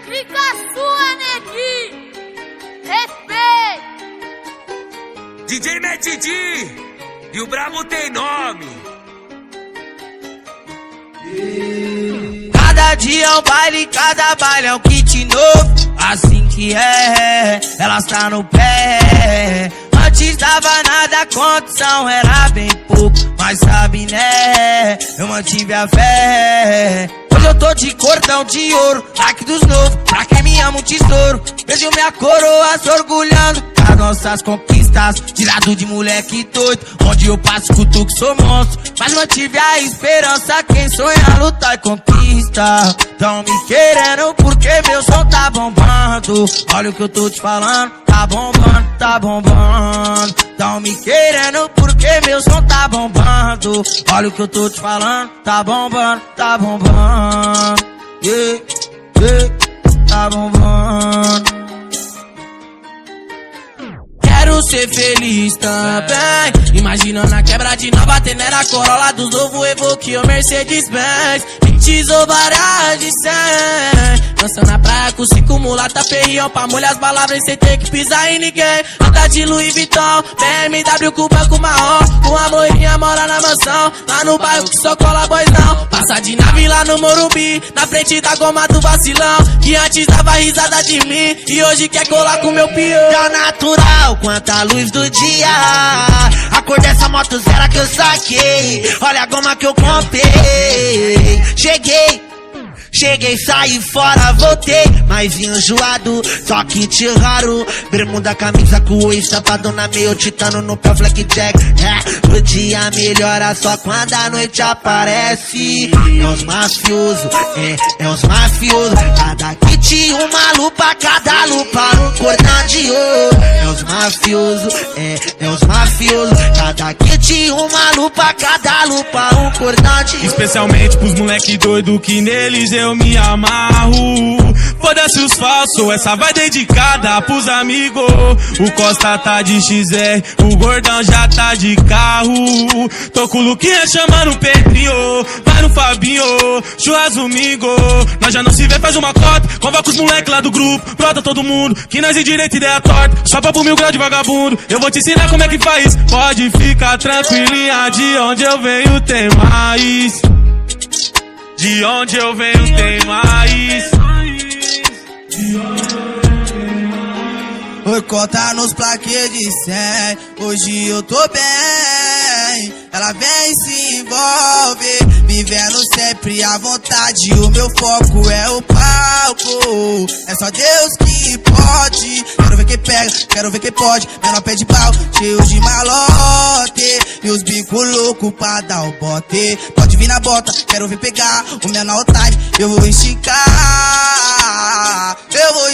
fica sua, neguinho. Respeito. DJ Metidi e o brabo tem nome. Cada dia é um baile, cada baile é um kit novo. Assim que é, elas tá no pé. Antes dava nada, a condição era bem pouco, mas sabe né, eu mantive a fé. Hoje eu tô de cordão de ouro, like dos novos, pra quem me ama um tesouro. Vejo minha coroa se orgulhando das nossas conquistas, de lado de moleque doido, onde eu passo cutuco sou monstro. Mas mantive a esperança, quem sonha lutar e conquista. Tão me querendo porque meu som tá bombando. Olha o que eu tô te falando, tá bombando, tá bombando. Tão me querendo porque meu som tá bombando. Olha o que eu tô te falando, tá bombando, tá bombando. Yeah, yeah, tá bombando. Quero ser feliz também, imaginando a quebra de nova Tenera, Corolla dos novo Evoque ou Mercedes-Benz. Pintes ou varas de 100, dançando na praia com 5 mulata ferrião, pra molhar as palavras sem ter que pisar em ninguém. Anda de Louis Vuitton, BMW com banco marrom, com a moirinha mora na mansão, lá no bairro que só cola boizão. Passa de nave lá no Morumbi, na frente da goma do vacilão, que antes dava risada de mim e hoje quer colar com meu pior. Tá natural quanta luz do dia, a cor dessa moto zero que eu saquei. Olha a goma que eu comprei. Cheguei, saí fora, voltei, mas vim enjoado, só kit raro. Bermuda, camisa com oi, sapadona meio titano no pé, blackjack. O dia melhora só quando a noite aparece. É os mafiosos, é os mafiosos. Cada kit uma lupa, cada lupa um cordão de ouro. É os mafiosos, é os mafiosos. Cada kit uma lupa, cada lupa um cordão de ouro. Especialmente pros moleque doido que neles eu me amarro. Foda-se os falsos, essa vai dedicada pros amigos. O Costa tá de XR, o Gordão já tá de carro. Tô com o Luquinha chamando o Pedrinho, vai no Fabinho, churras domingo. Nós já não se vê, faz uma cota, convoca os moleque lá do grupo, brota todo mundo, que nós é direita ideia torta, só papo 1000 graus de vagabundo. Eu vou te ensinar como é que faz, pode ficar tranquilinha, de onde eu venho tem mais. De onde eu venho tem mais. Oi, cota nos plaquês de 100, hoje eu tô bem. Ela vem e se envolve, me vendo sempre à vontade. O meu foco é o palco, é só Deus que pode. Quero ver quem pega, quero ver quem pode. Menor pé de pau, cheio de malote, e os bicos loucos pra dar o bote. Pode vir na bota, quero ver pegar o menor otário. Eu vou esticar, eu vou